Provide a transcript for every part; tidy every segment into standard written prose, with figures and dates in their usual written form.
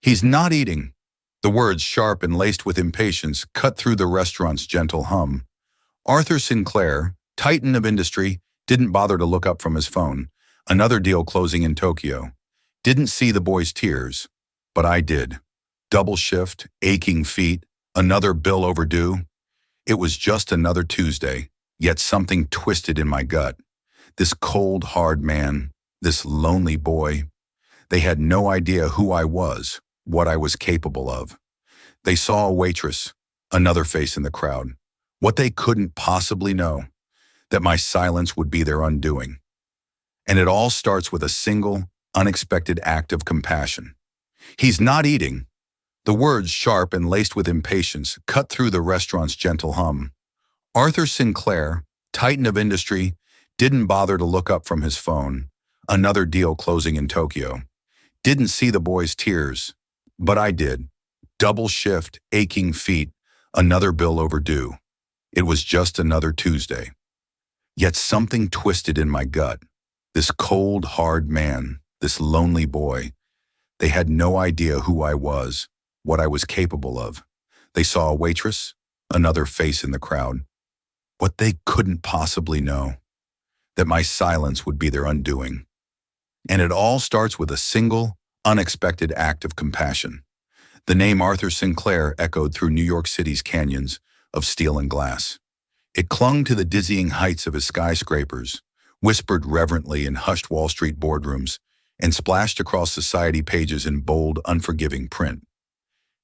He's not eating. The words, sharp and laced with impatience, cut through the restaurant's gentle hum. Arthur Sinclair, titan of industry, didn't bother to look up from his phone. Another deal closing in Tokyo. Didn't see the boy's tears, but I did. Double shift, aching feet, another bill overdue. It was just another Tuesday, yet something twisted in my gut. This cold, hard man, this lonely boy. They had no idea who I was, what I was capable of. They saw a waitress, another face in the crowd. What they couldn't possibly know, that my silence would be their undoing. And it all starts with a single, unexpected act of compassion. He's not eating. The words, sharp and laced with impatience, cut through the restaurant's gentle hum. Arthur Sinclair, titan of industry, didn't bother to look up from his phone. Another deal closing in Tokyo. Didn't see the boy's tears, but I did. Double shift, aching feet, another bill overdue. It was just another Tuesday. Yet something twisted in my gut. This cold, hard man, this lonely boy. They had no idea who I was, what I was capable of. They saw a waitress, another face in the crowd. What they couldn't possibly know, that my silence would be their undoing. And it all starts with a single, unexpected act of compassion. The name Arthur Sinclair echoed through New York City's canyons of steel and glass. It clung to the dizzying heights of his skyscrapers, whispered reverently in hushed Wall Street boardrooms, and splashed across society pages in bold, unforgiving print.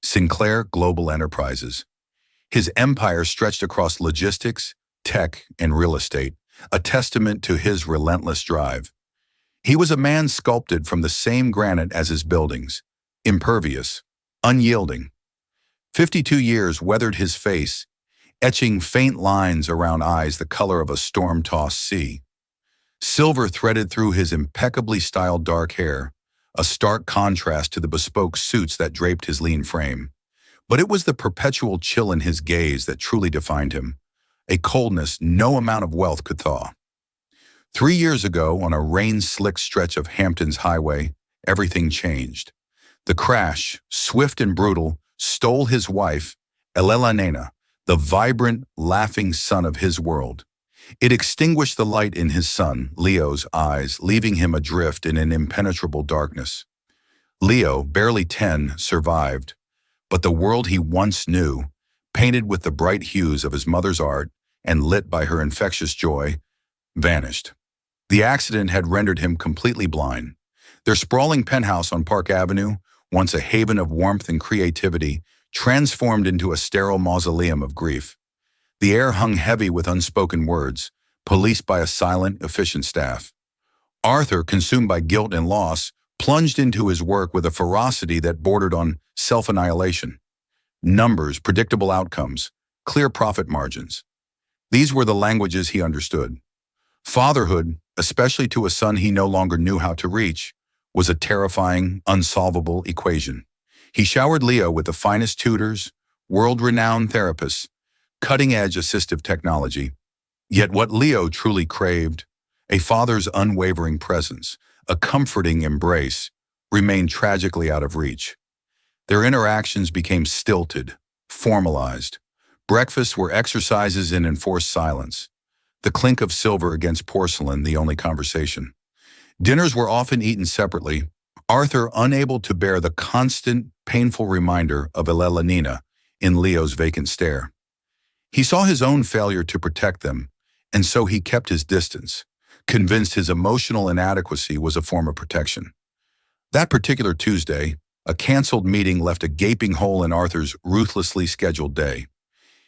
Sinclair Global Enterprises. His empire stretched across logistics, tech, and real estate, a testament to his relentless drive. He was a man sculpted from the same granite as his buildings, impervious, unyielding. 52 years weathered his face, etching faint lines around eyes the color of a storm-tossed sea. Silver threaded through his impeccably styled dark hair, a stark contrast to the bespoke suits that draped his lean frame. But it was the perpetual chill in his gaze that truly defined him, a coldness no amount of wealth could thaw. 3 years ago, on a rain-slicked stretch of Hampton's highway, everything changed. The crash, swift and brutal, stole his wife, Elena, the vibrant, laughing sun of his world. It extinguished the light in his son, Leo's eyes, leaving him adrift in an impenetrable darkness. Leo, barely 10, survived, but the world he once knew, painted with the bright hues of his mother's art and lit by her infectious joy, vanished. The accident had rendered him completely blind. Their sprawling penthouse on Park Avenue, once a haven of warmth and creativity, transformed into a sterile mausoleum of grief. The air hung heavy with unspoken words, policed by a silent, efficient staff. Arthur, consumed by guilt and loss, plunged into his work with a ferocity that bordered on self-annihilation. Numbers, predictable outcomes, clear profit margins. These were the languages he understood. Fatherhood, especially to a son he no longer knew how to reach, was a terrifying, unsolvable equation. He showered Leo with the finest tutors, world-renowned therapists, cutting-edge assistive technology. Yet what Leo truly craved, a father's unwavering presence, a comforting embrace, remained tragically out of reach. Their interactions became stilted, formalized. Breakfasts were exercises in enforced silence. The clink of silver against porcelain the only conversation. Dinners were often eaten separately, Arthur unable to bear the constant, painful reminder of Elena in Leo's vacant stare. He saw his own failure to protect them, and so he kept his distance, convinced his emotional inadequacy was a form of protection. That particular Tuesday, a canceled meeting left a gaping hole in Arthur's ruthlessly scheduled day.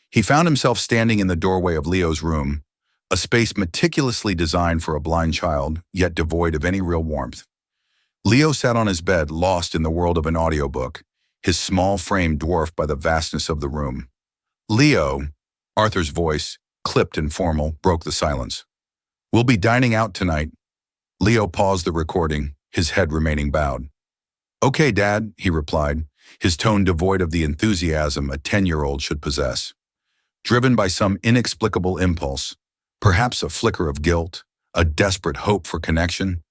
He found himself standing in the doorway of Leo's room, a space meticulously designed for a blind child, yet devoid of any real warmth. Leo sat on his bed, lost in the world of an audiobook, his small frame dwarfed by the vastness of the room. "Leo," Arthur's voice, clipped and formal, broke the silence. "We'll be dining out tonight." Leo paused the recording, his head remaining bowed. "Okay, Dad," he replied, his tone devoid of the enthusiasm a 10-year-old should possess. Driven by some inexplicable impulse, perhaps a flicker of guilt, a desperate hope for connection,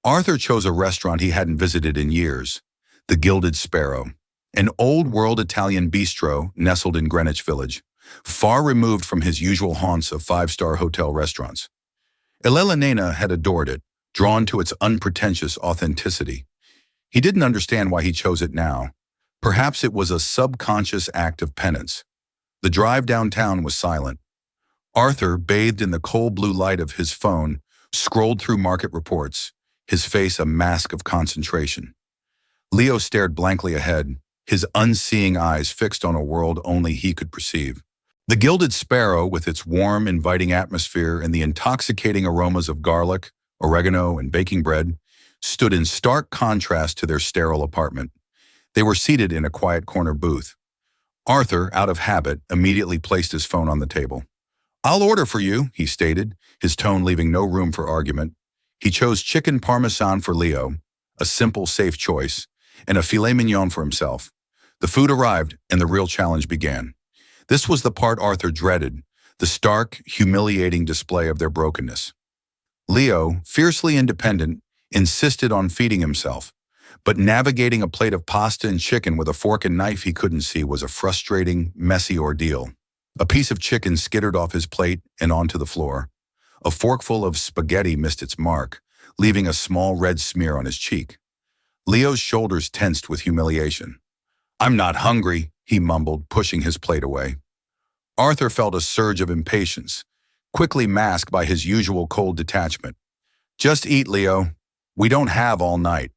Arthur chose a restaurant he hadn't visited in years, The Gilded Sparrow, an old-world Italian bistro nestled in Greenwich Village, far removed from his usual haunts of five-star hotel restaurants. Elena had adored it, drawn to its unpretentious authenticity. He didn't understand why he chose it now. Perhaps it was a subconscious act of penance. The drive downtown was silent. Arthur, bathed in the cold blue light of his phone, scrolled through market reports, his face a mask of concentration. Leo stared blankly ahead, his unseeing eyes fixed on a world only he could perceive. The Gilded Sparrow, with its warm, inviting atmosphere and the intoxicating aromas of garlic, oregano, and baking bread, stood in stark contrast to their sterile apartment. They were seated in a quiet corner booth. Arthur, out of habit, immediately placed his phone on the table. "I'll order for you," he stated, his tone leaving no room for argument. He chose chicken parmesan for Leo, a simple, safe choice, and a filet mignon for himself. The food arrived, and the real challenge began. This was the part Arthur dreaded, the stark, humiliating display of their brokenness. Leo, fiercely independent, insisted on feeding himself, but navigating a plate of pasta and chicken with a fork and knife he couldn't see was a frustrating, messy ordeal. A piece of chicken skittered off his plate and onto the floor. A forkful of spaghetti missed its mark, leaving a small red smear on his cheek. Leo's shoulders tensed with humiliation. "I'm not hungry," he mumbled, pushing his plate away. Arthur felt a surge of impatience, quickly masked by his usual cold detachment. "Just eat, Leo. We don't have all night."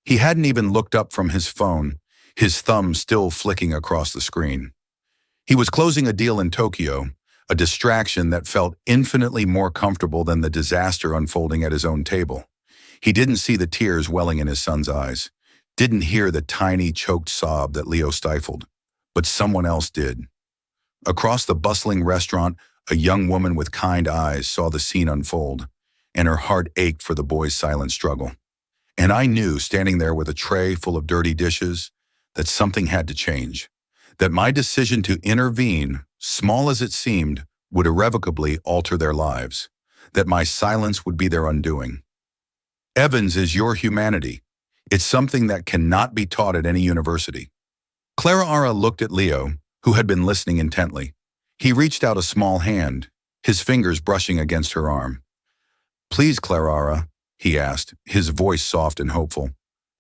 He hadn't even looked up from his phone, his thumb still flicking across the screen. He was closing a deal in Tokyo, a distraction that felt infinitely more comfortable than the disaster unfolding at his own table. He didn't see the tears welling in his son's eyes, didn't hear the tiny, choked sob that Leo stifled, but someone else did. Across the bustling restaurant, a young woman with kind eyes saw the scene unfold, and her heart ached for the boy's silent struggle. And I knew, standing there with a tray full of dirty dishes, that something had to change, that my decision to intervene, small as it seemed, would irrevocably alter their lives, that my silence would be their undoing. Evans is your humanity. It's something that cannot be taught at any university. Clara looked at Leo, who had been listening intently. He reached out a small hand, his fingers brushing against her arm. "Please, Clara," he asked, his voice soft and hopeful.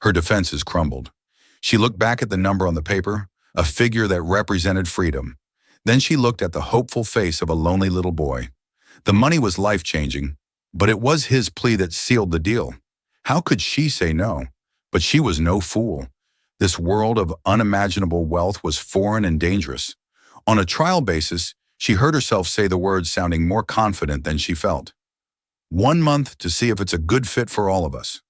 Her defenses crumbled. She looked back at the number on the paper, a figure that represented freedom. Then she looked at the hopeful face of a lonely little boy. The money was life-changing, but it was his plea that sealed the deal. How could she say no? But she was no fool. This world of unimaginable wealth was foreign and dangerous. On a trial basis, she heard herself say the words sounding more confident than she felt. 1 month to see if it's a good fit for all of us.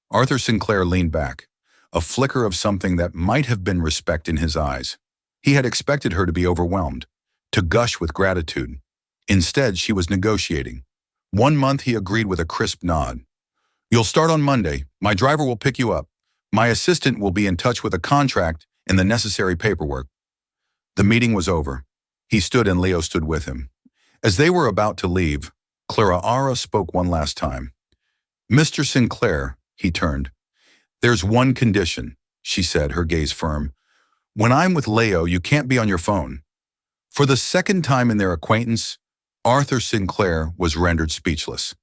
Arthur Sinclair leaned back, a flicker of something that might have been respect in his eyes. He had expected her to be overwhelmed, to gush with gratitude. Instead, she was negotiating. 1 month, he agreed with a crisp nod. "You'll start on Monday. My driver will pick you up. My assistant will be in touch with a contract and the necessary paperwork." The meeting was over. He stood and Leo stood with him. As they were about to leave, Clara spoke one last time. "Mr. Sinclair," he turned. "There's one condition," she said, her gaze firm. "When I'm with Leo, you can't be on your phone." For the second time in their acquaintance, Arthur Sinclair was rendered speechless.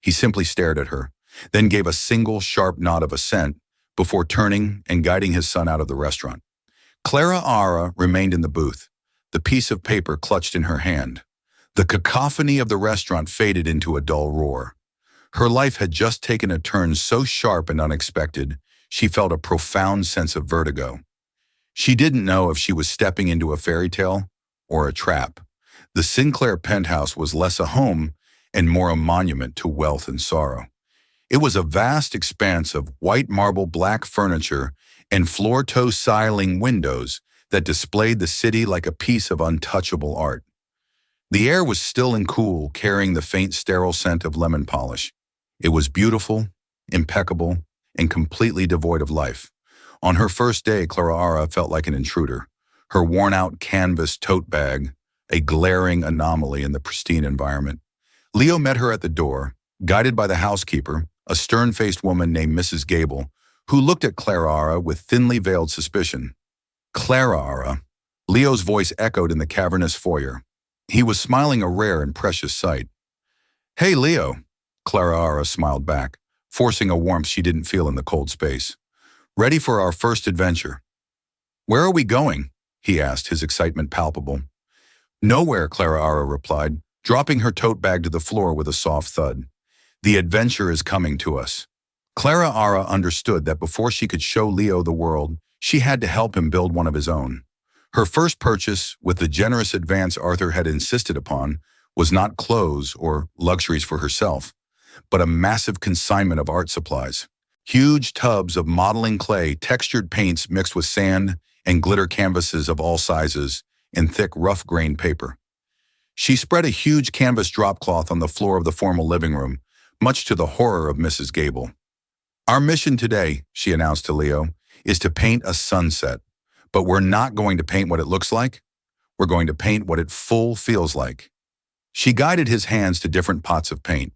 He simply stared at her, then gave a single sharp nod of assent before turning and guiding his son out of the restaurant. Clara remained in the booth, the piece of paper clutched in her hand. The cacophony of the restaurant faded into a dull roar. Her life had just taken a turn so sharp and unexpected, she felt a profound sense of vertigo. She didn't know if she was stepping into a fairy tale or a trap. The Sinclair penthouse was less a home and more a monument to wealth and sorrow. It was a vast expanse of white marble black furniture and floor-to-ceiling windows that displayed the city like a piece of untouchable art. The air was still and cool, carrying the faint sterile scent of lemon polish. It was beautiful, impeccable, and completely devoid of life. On her first day, Clara felt like an intruder, her worn-out canvas tote bag, a glaring anomaly in the pristine environment. Leo met her at the door, guided by the housekeeper, a stern-faced woman named Mrs. Gable, who looked at Clara with thinly veiled suspicion. Clara. Leo's voice echoed in the cavernous foyer. He was smiling, a rare and precious sight. Hey, Leo, Clara smiled back, forcing a warmth she didn't feel in the cold space. Ready for our first adventure? Where are we going? He asked, his excitement palpable. Nowhere, Clara replied, dropping her tote bag to the floor with a soft thud. The adventure is coming to us. Clara understood that before she could show Leo the world, she had to help him build one of his own. Her first purchase, with the generous advance Arthur had insisted upon, was not clothes or luxuries for herself, but a massive consignment of art supplies. Huge tubs of modeling clay, textured paints mixed with sand, and glitter canvases of all sizes, in thick, rough-grained paper. She spread a huge canvas dropcloth on the floor of the formal living room, much to the horror of Mrs. Gable. Our mission today, she announced to Leo, is to paint a sunset. But we're not going to paint what it looks like. We're going to paint what it full feels like. She guided his hands to different pots of paint.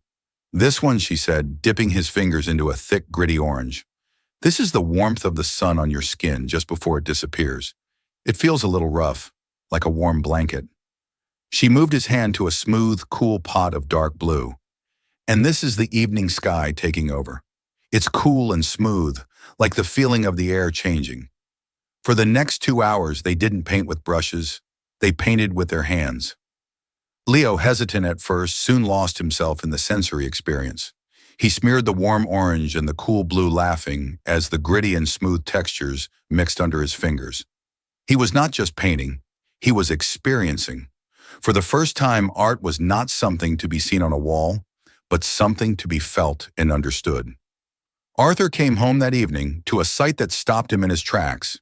This one, she said, dipping his fingers into a thick, gritty orange. This is the warmth of the sun on your skin just before it disappears. It feels a little rough, like a warm blanket. She moved his hand to a smooth, cool pot of dark blue. And this is the evening sky taking over. It's cool and smooth, like the feeling of the air changing. For the next 2 hours, they didn't paint with brushes. They painted with their hands. Leo, hesitant at first, soon lost himself in the sensory experience. He smeared the warm orange and the cool blue, laughing as the gritty and smooth textures mixed under his fingers. He was not just painting, he was experiencing. For the first time, art was not something to be seen on a wall, but something to be felt and understood. Arthur came home that evening to a sight that stopped him in his tracks.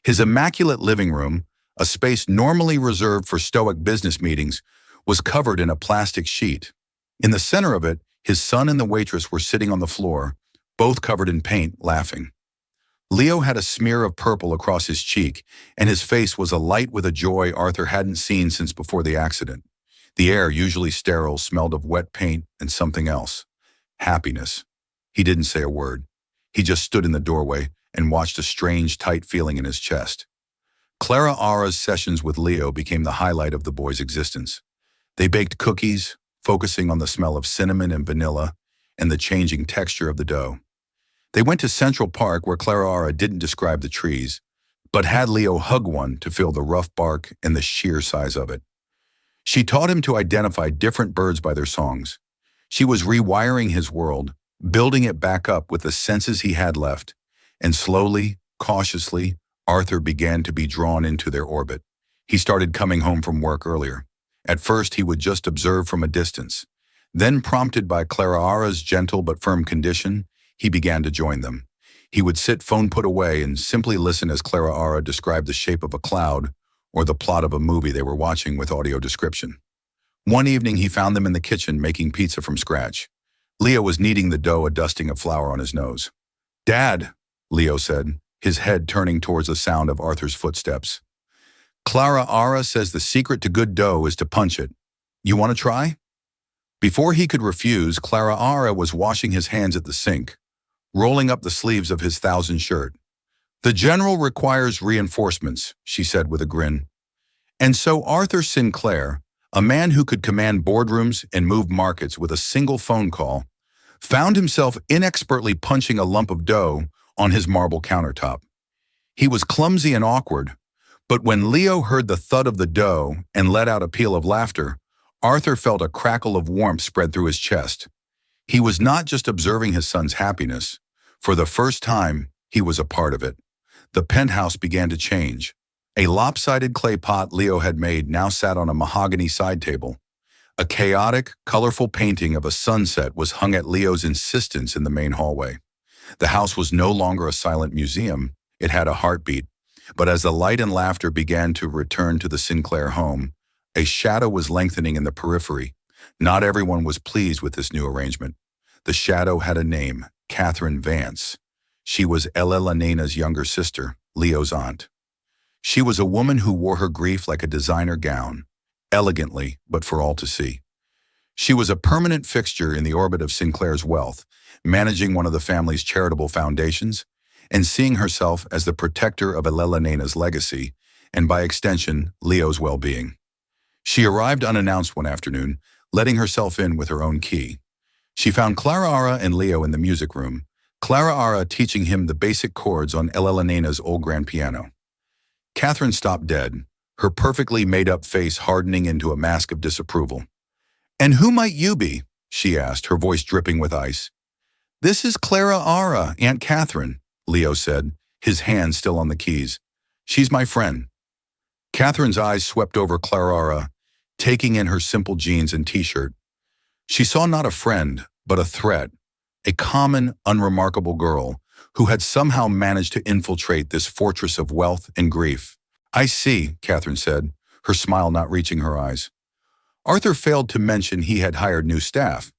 His immaculate living room, a space normally reserved for stoic business meetings, was covered in a plastic sheet. In the center of it, his son and the waitress were sitting on the floor, both covered in paint, laughing. Leo had a smear of purple across his cheek, and his face was alight with a joy Arthur hadn't seen since before the accident. The air, usually sterile, smelled of wet paint and something else. Happiness. He didn't say a word. He just stood in the doorway and watched a strange, tight feeling in his chest. Clara's sessions with Leo became the highlight of the boy's existence. They baked cookies, focusing on the smell of cinnamon and vanilla and the changing texture of the dough. They went to Central Park, where Clara didn't describe the trees, but had Leo hug one to feel the rough bark and the sheer size of it. She taught him to identify different birds by their songs. She was rewiring his world, building it back up with the senses he had left, and slowly, cautiously, Arthur began to be drawn into their orbit. He started coming home from work earlier. At first, he would just observe from a distance. Then, prompted by Clara's gentle but firm condition, he began to join them. He would sit phone put away and simply listen as Clara described the shape of a cloud or the plot of a movie they were watching with audio description. One evening, he found them in the kitchen making pizza from scratch. Leo was kneading the dough, a dusting of flour on his nose. "Dad," Leo said, his head turning towards the sound of Arthur's footsteps. "Clara says the secret to good dough is to punch it. You want to try?" Before he could refuse, Clara was washing his hands at the sink, rolling up the sleeves of his thousand shirt. "The general requires reinforcements," she said with a grin. And so Arthur Sinclair, a man who could command boardrooms and move markets with a single phone call, found himself inexpertly punching a lump of dough on his marble countertop. He was clumsy and awkward, but when Leo heard the thud of the dough and let out a peal of laughter, Arthur felt a crackle of warmth spread through his chest. He was not just observing his son's happiness. For the first time, he was a part of it. The penthouse began to change. A lopsided clay pot Leo had made now sat on a mahogany side table. A chaotic, colorful painting of a sunset was hung at Leo's insistence in the main hallway. The house was no longer a silent museum. It had a heartbeat. But as the light and laughter began to return to the Sinclair home, a shadow was lengthening in the periphery. Not everyone was pleased with this new arrangement. The shadow had a name, Catherine Vance. She was Elena's younger sister, Leo's aunt. She was a woman who wore her grief like a designer gown, elegantly, but for all to see. She was a permanent fixture in the orbit of Sinclair's wealth, managing one of the family's charitable foundations, and seeing herself as the protector of Elelena's legacy, and by extension, Leo's well-being. She arrived unannounced one afternoon, letting herself in with her own key. She found Clara and Leo in the music room, Clara teaching him the basic chords on Elena's old grand piano. Catherine stopped dead, her perfectly made-up face hardening into a mask of disapproval. "And who might you be?" she asked, her voice dripping with ice. "This is Clara, Aunt Catherine," Leo said, his hand still on the keys. "She's my friend." Catherine's eyes swept over Clara, taking in her simple jeans and t-shirt. She saw not a friend, but a threat, a common, unremarkable girl who had somehow managed to infiltrate this fortress of wealth and grief. "I see," Catherine said, her smile not reaching her eyes. Arthur failed to mention he had hired new staff.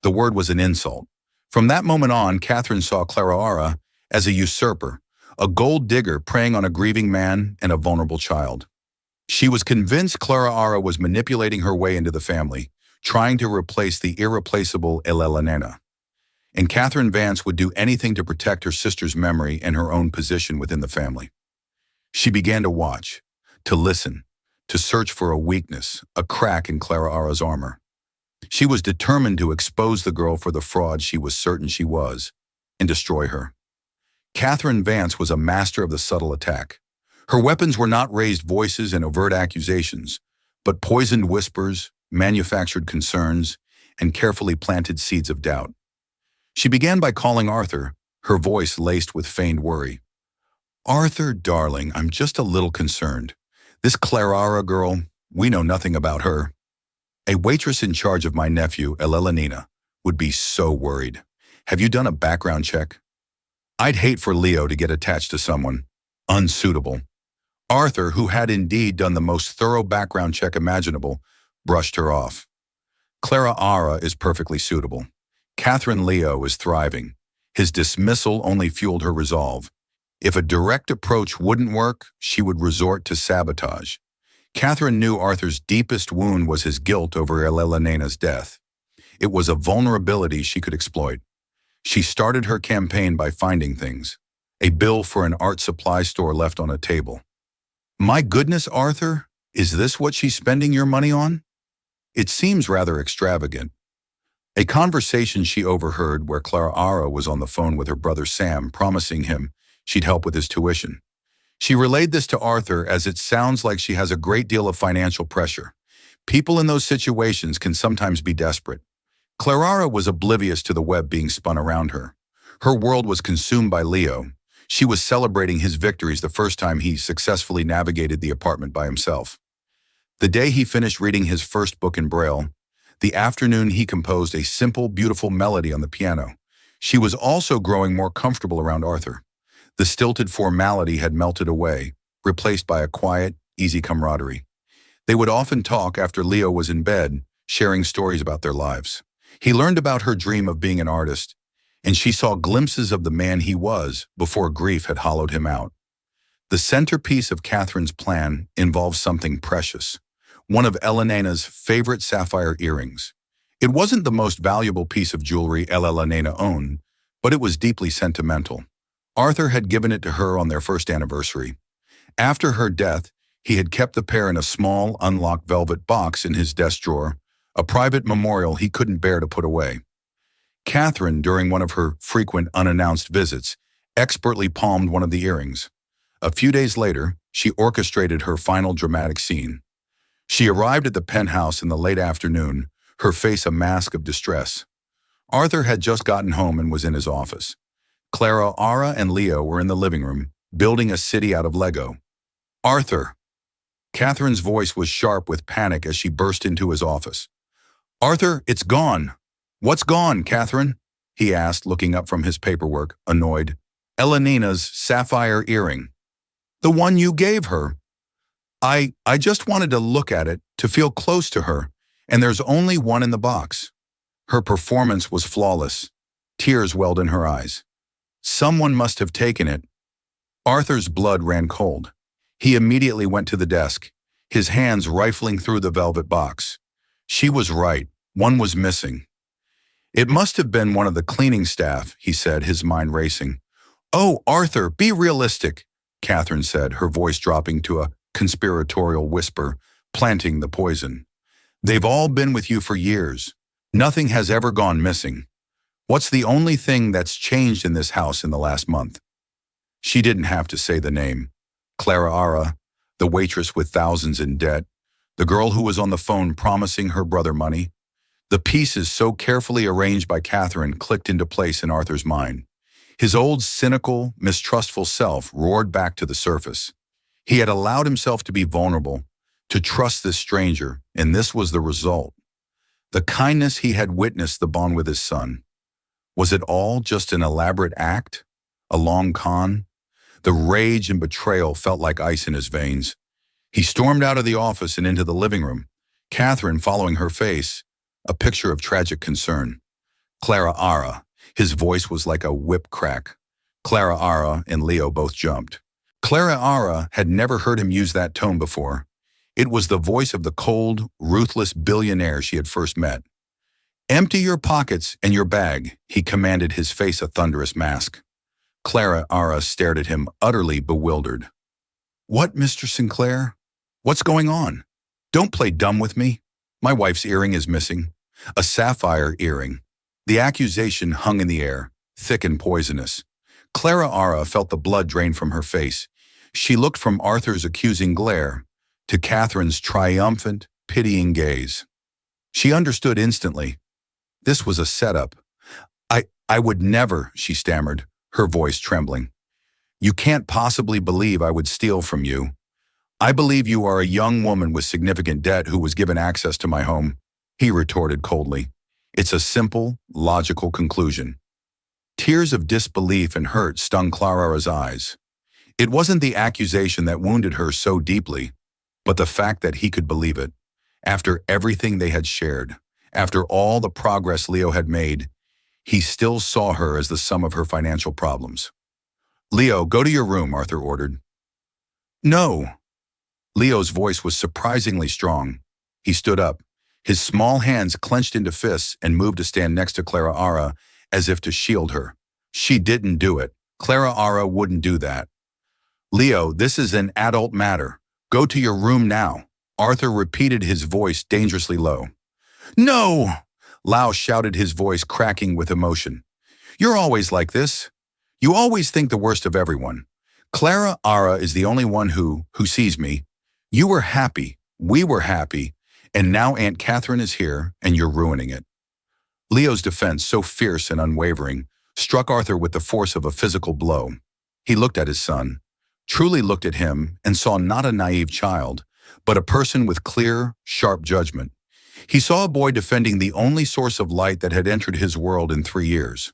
The word was an insult. From that moment on, Catherine saw Clara as a usurper, a gold digger preying on a grieving man and a vulnerable child. She was convinced Clara was manipulating her way into the family, trying to replace the irreplaceable Elena. And Catherine Vance would do anything to protect her sister's memory and her own position within the family. She began to watch, to listen, to search for a weakness, a crack in Clara's armor. She was determined to expose the girl for the fraud she was certain she was, and destroy her. Catherine Vance was a master of the subtle attack. Her weapons were not raised voices and overt accusations, but poisoned whispers, manufactured concerns, and carefully planted seeds of doubt. She began by calling Arthur, her voice laced with feigned worry. "Arthur, darling, I'm just a little concerned. This Clara girl, we know nothing about her. A waitress in charge of my nephew, Elena, would be so worried. Have you done a background check? I'd hate for Leo to get attached to someone unsuitable." Arthur, who had indeed done the most thorough background check imaginable, brushed her off. "Clara is perfectly suitable. Catherine Leo is thriving." His dismissal only fueled her resolve. If a direct approach wouldn't work, she would resort to sabotage. Catherine knew Arthur's deepest wound was his guilt over Elena's death. It was a vulnerability she could exploit. She started her campaign by finding things. A bill for an art supply store left on a table. "My goodness, Arthur, is this what she's spending your money on? It seems rather extravagant." A conversation she overheard where Clara was on the phone with her brother Sam, promising him she'd help with his tuition. She relayed this to Arthur as it sounds like she has a great deal of financial pressure. People in those situations can sometimes be desperate. Clara was oblivious to the web being spun around her. Her world was consumed by Leo. She was celebrating his victories the first time he successfully navigated the apartment by himself. The day he finished reading his first book in Braille, the afternoon he composed a simple, beautiful melody on the piano. She was also growing more comfortable around Arthur. The stilted formality had melted away, replaced by a quiet, easy camaraderie. They would often talk after Leo was in bed, sharing stories about their lives. He learned about her dream of being an artist, and she saw glimpses of the man he was before grief had hollowed him out. The centerpiece of Catherine's plan involved something precious, one of Elena's favorite sapphire earrings. It wasn't the most valuable piece of jewelry Elena owned, but it was deeply sentimental. Arthur had given it to her on their first anniversary. After her death, he had kept the pair in a small, unlocked velvet box in his desk drawer, a private memorial he couldn't bear to put away. Catherine, during one of her frequent unannounced visits, expertly palmed one of the earrings. A few days later, she orchestrated her final dramatic scene. She arrived at the penthouse in the late afternoon, her face a mask of distress. Arthur had just gotten home and was in his office. Clara and Leo were in the living room, building a city out of Lego. "Arthur!" Catherine's voice was sharp with panic as she burst into his office. "Arthur, it's gone." "What's gone, Catherine?" he asked, looking up from his paperwork, annoyed. "Elena's sapphire earring. The one you gave her." I just wanted to look at it, to feel close to her, and there's only one in the box." Her performance was flawless. Tears welled in her eyes. "Someone must have taken it." Arthur's blood ran cold. He immediately went to the desk, his hands rifling through the velvet box. She was right. One was missing. "It must have been one of the cleaning staff," he said, his mind racing. Oh, Arthur, be realistic, Catherine said, her voice dropping to a conspiratorial whisper, planting the poison. They've all been with you for years. Nothing has ever gone missing. What's the only thing that's changed in this house in the last month? She didn't have to say the name. Clara Ara, the waitress with thousands in debt, the girl who was on the phone promising her brother money. The pieces so carefully arranged by Catherine clicked into place in Arthur's mind. His old cynical, mistrustful self roared back to the surface. He had allowed himself to be vulnerable, to trust this stranger, and this was the result. The kindness he had witnessed, the bond with his son. Was it all just an elaborate act? A long con? The rage and betrayal felt like ice in his veins. He stormed out of the office and into the living room, Catherine following her face, a picture of tragic concern. Clara Ara. His voice was like a whip crack. Clara Ara and Leo both jumped. Clara Ara had never heard him use that tone before. It was the voice of the cold, ruthless billionaire she had first met. Empty your pockets and your bag, he commanded, his face a thunderous mask. Clara Ara stared at him, utterly bewildered. What, Mr. Sinclair? What's going on? Don't play dumb with me. My wife's earring is missing. A sapphire earring. The accusation hung in the air, thick and poisonous. Clara Ara felt the blood drain from her face. She looked from Arthur's accusing glare to Catherine's triumphant, pitying gaze. She understood instantly. This was a setup. I would never, she stammered, her voice trembling. You can't possibly believe I would steal from you. I believe you are a young woman with significant debt who was given access to my home, he retorted coldly. It's a simple, logical conclusion. Tears of disbelief and hurt stung Clara's eyes. It wasn't the accusation that wounded her so deeply, but the fact that he could believe it. After everything they had shared, after all the progress Leo had made, he still saw her as the sum of her financial problems. Leo, go to your room, Arthur ordered. No. Leo's voice was surprisingly strong. He stood up, his small hands clenched into fists, and moved to stand next to Clara Ara as if to shield her. She didn't do it. Clara Ara wouldn't do that. Leo, this is an adult matter. Go to your room now. Arthur repeated, his voice dangerously low. No! Lao shouted, his voice cracking with emotion. You're always like this. You always think the worst of everyone. Clara Ara is the only one who sees me. You were happy. We were happy. And now Aunt Catherine is here, and you're ruining it. Leo's defense, so fierce and unwavering, struck Arthur with the force of a physical blow. He looked at his son, truly looked at him, and saw not a naive child, but a person with clear, sharp judgment. He saw a boy defending the only source of light that had entered his world in 3 years.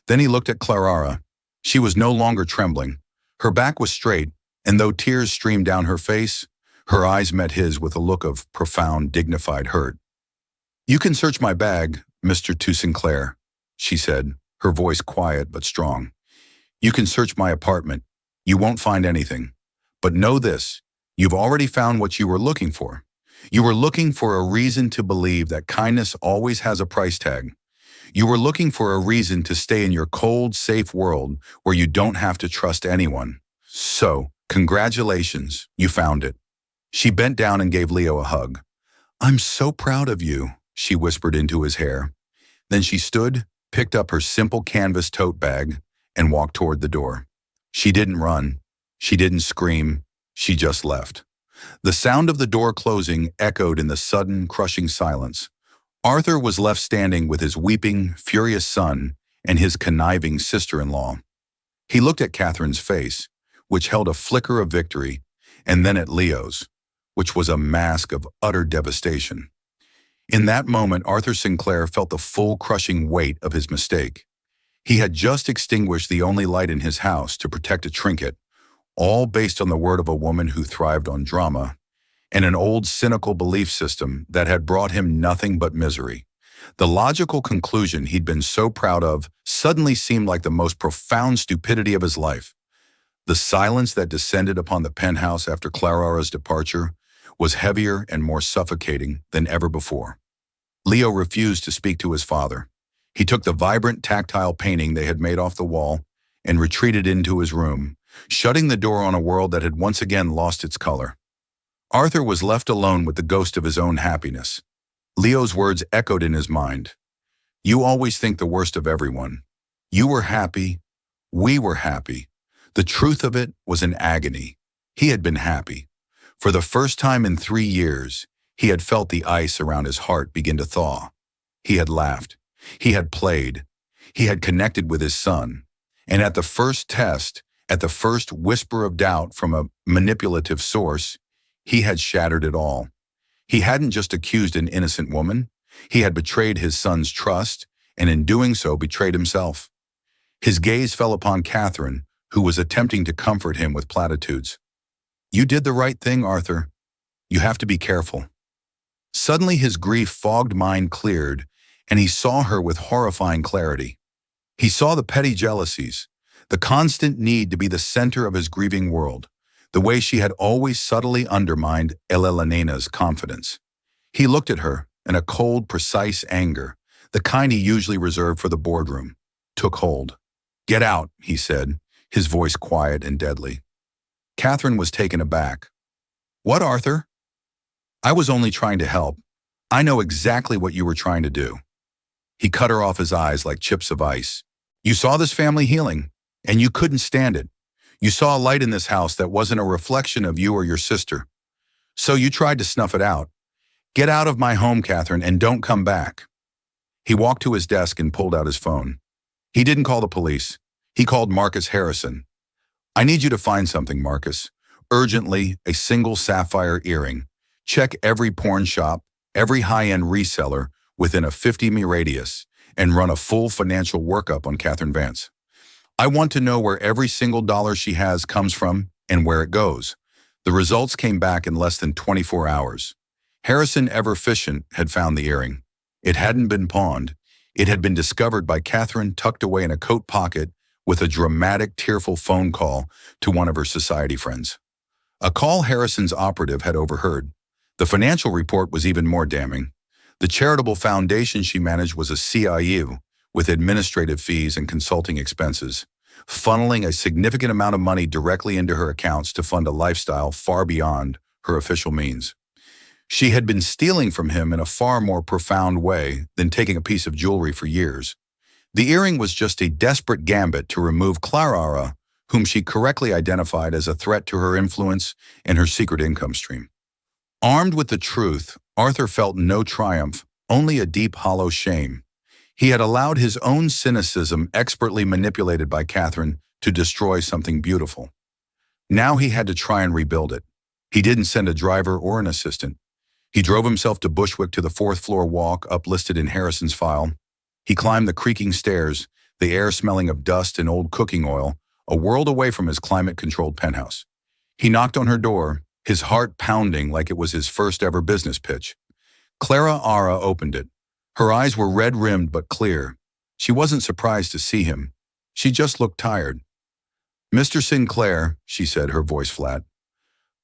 Then he looked at Clara. She was no longer trembling. Her back was straight, and though tears streamed down her face, her eyes met his with a look of profound, dignified hurt. You can search my bag, Mr. Sinclair, she said, her voice quiet but strong. You can search my apartment. You won't find anything. But know this, you've already found what you were looking for. You were looking for a reason to believe that kindness always has a price tag. You were looking for a reason to stay in your cold, safe world where you don't have to trust anyone. So, congratulations, you found it. She bent down and gave Leo a hug. I'm so proud of you, she whispered into his hair. Then she stood, picked up her simple canvas tote bag, and walked toward the door. She didn't run. She didn't scream. She just left. The sound of the door closing echoed in the sudden, crushing silence. Arthur was left standing with his weeping, furious son and his conniving sister-in-law. He looked at Catherine's face, which held a flicker of victory, and then at Leo's, which was a mask of utter devastation. In that moment, Arthur Sinclair felt the full crushing weight of his mistake. He had just extinguished the only light in his house to protect a trinket, all based on the word of a woman who thrived on drama, and an old cynical belief system that had brought him nothing but misery. The logical conclusion he'd been so proud of suddenly seemed like the most profound stupidity of his life. The silence that descended upon the penthouse after Clara's departure was heavier and more suffocating than ever before. Leo refused to speak to his father. He took the vibrant, tactile painting they had made off the wall and retreated into his room, shutting the door on a world that had once again lost its color. Arthur was left alone with the ghost of his own happiness. Leo's words echoed in his mind. You always think the worst of everyone. You were happy. We were happy. The truth of it was an agony. He had been happy. For the first time in 3 years, he had felt the ice around his heart begin to thaw. He had laughed. He had played. He had connected with his son. And at the first test, at the first whisper of doubt from a manipulative source, he had shattered it all. He hadn't just accused an innocent woman. He had betrayed his son's trust, and in doing so betrayed himself. His gaze fell upon Catherine, who was attempting to comfort him with platitudes. You did the right thing, Arthur. You have to be careful. Suddenly his grief-fogged mind cleared, and he saw her with horrifying clarity. He saw the petty jealousies, the constant need to be the center of his grieving world, the way she had always subtly undermined Elena's confidence. He looked at her, and a cold, precise anger, the kind he usually reserved for the boardroom, took hold. Get out, he said, his voice quiet and deadly. Catherine was taken aback. What, Arthur? I was only trying to help. I know exactly what you were trying to do. He cut her off, his eyes like chips of ice. You saw this family healing, and you couldn't stand it. You saw a light in this house that wasn't a reflection of you or your sister. So you tried to snuff it out. Get out of my home, Catherine, and don't come back. He walked to his desk and pulled out his phone. He didn't call the police. He called Marcus Harrison. I need you to find something, Marcus. Urgently, a single sapphire earring. Check every pawn shop, every high-end reseller within a 50-mile radius, and run a full financial workup on Catherine Vance. I want to know where every single dollar she has comes from and where it goes. The results came back in less than 24 hours. Harrison, ever efficient, had found the earring. It hadn't been pawned. It had been discovered by Catherine tucked away in a coat pocket with a dramatic, tearful phone call to one of her society friends. A call Harrison's operative had overheard. The financial report was even more damning. The charitable foundation she managed was a CIU, with administrative fees and consulting expenses, funneling a significant amount of money directly into her accounts to fund a lifestyle far beyond her official means. She had been stealing from him in a far more profound way than taking a piece of jewelry for years. The earring was just a desperate gambit to remove Clara, whom she correctly identified as a threat to her influence and her secret income stream. Armed with the truth, Arthur felt no triumph, only a deep, hollow shame. He had allowed his own cynicism, expertly manipulated by Catherine, to destroy something beautiful. Now he had to try and rebuild it. He didn't send a driver or an assistant. He drove himself to Bushwick to the 4th-floor walk uplisted in Harrison's file. He climbed the creaking stairs, the air smelling of dust and old cooking oil, a world away from his climate-controlled penthouse. He knocked on her door, his heart pounding like it was his first-ever business pitch. Clara opened it. Her eyes were red-rimmed but clear. She wasn't surprised to see him. She just looked tired. Mr. Sinclair, she said, her voice flat.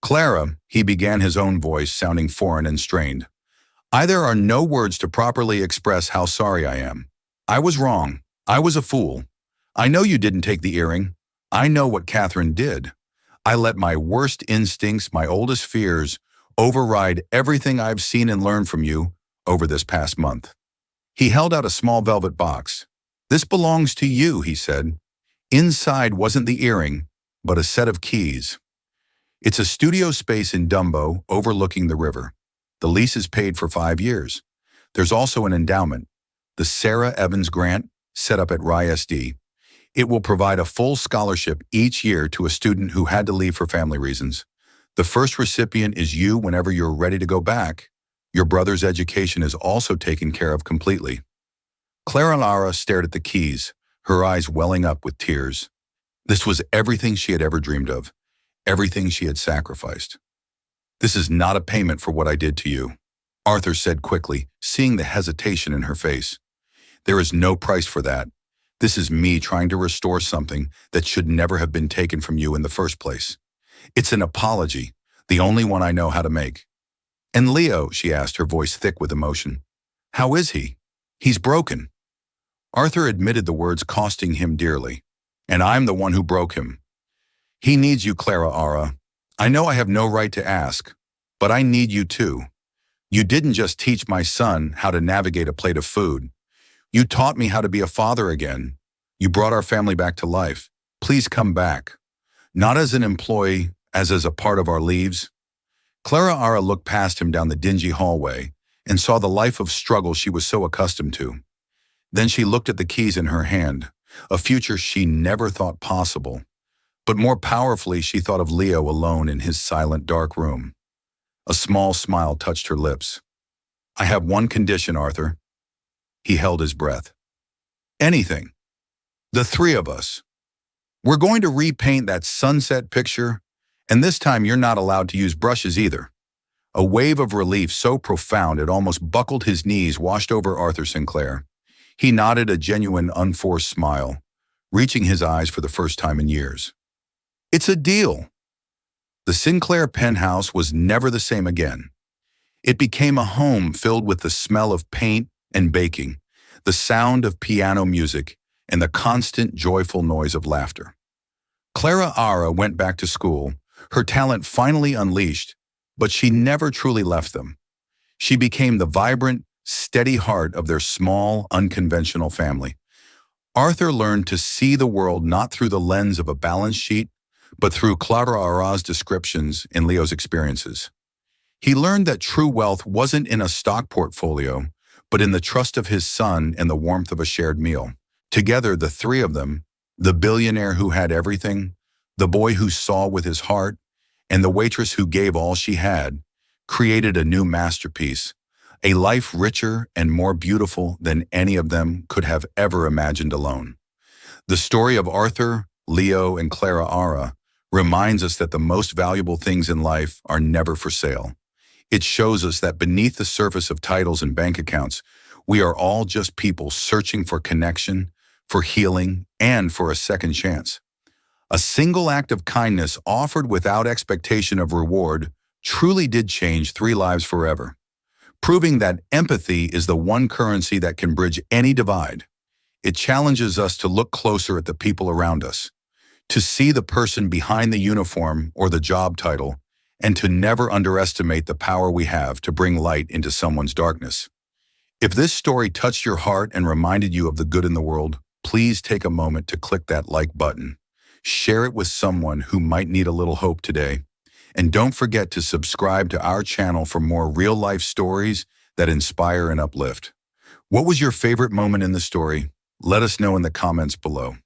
Clara, he began, his own voice sounding foreign and strained. There are no words to properly express how sorry I am. I was wrong. I was a fool. I know you didn't take the earring. I know what Catherine did. I let my worst instincts, my oldest fears, override everything I've seen and learned from you over this past month. He held out a small velvet box. This belongs to you, he said. Inside wasn't the earring, but a set of keys. It's a studio space in Dumbo overlooking the river. The lease is paid for 5 years. There's also an endowment, the Sarah Evans Grant, set up at RISD. It will provide a full scholarship each year to a student who had to leave for family reasons. The first recipient is you whenever you're ready to go back. Your brother's education is also taken care of completely. Clara stared at the keys, her eyes welling up with tears. This was everything she had ever dreamed of, everything she had sacrificed. This is not a payment for what I did to you, Arthur said quickly, seeing the hesitation in her face. There is no price for that. This is me trying to restore something that should never have been taken from you in the first place. It's an apology, the only one I know how to make. And Leo, she asked, her voice thick with emotion. How is he? He's broken. Arthur admitted the words costing him dearly. and I'm the one who broke him. He needs you, Clara Ara. I know I have no right to ask, but I need you too. You didn't just teach my son how to navigate a plate of food. You taught me how to be a father again. You brought our family back to life. Please come back. Not as an employee, as a part of our lives. Clara Ara looked past him down the dingy hallway and saw the life of struggle she was so accustomed to. Then she looked at the keys in her hand, a future she never thought possible. But more powerfully, she thought of Leo alone in his silent, dark room. A small smile touched her lips. I have one condition, Arthur. He held his breath. Anything. The three of us. We're going to repaint that sunset picture, and this time you're not allowed to use brushes either. A wave of relief so profound it almost buckled his knees washed over Arthur Sinclair. He nodded a genuine, unforced smile, reaching his eyes for the first time in years. It's a deal. The Sinclair penthouse was never the same again. It became a home filled with the smell of paint and baking, the sound of piano music, and the constant, joyful noise of laughter. Clara Ara went back to school, her talent finally unleashed, but she never truly left them. She became the vibrant, steady heart of their small, unconventional family. Arthur learned to see the world not through the lens of a balance sheet, but through Clara Ara's descriptions and Leo's experiences. He learned that true wealth wasn't in a stock portfolio, but in the trust of his son and the warmth of a shared meal. Together, the three of them, the billionaire who had everything, the boy who saw with his heart, and the waitress who gave all she had, created a new masterpiece, a life richer and more beautiful than any of them could have ever imagined alone. The story of Arthur, Leo, and Clara Ara reminds us that the most valuable things in life are never for sale. It shows us that beneath the surface of titles and bank accounts, we are all just people searching for connection, for healing, and for a second chance. A single act of kindness offered without expectation of reward truly did change three lives forever, proving that empathy is the one currency that can bridge any divide. It challenges us to look closer at the people around us, to see the person behind the uniform or the job title, and to never underestimate the power we have to bring light into someone's darkness. If this story touched your heart and reminded you of the good in the world, please take a moment to click that like button. Share it with someone who might need a little hope today. And don't forget to subscribe to our channel for more real-life stories that inspire and uplift. What was your favorite moment in the story? Let us know in the comments below.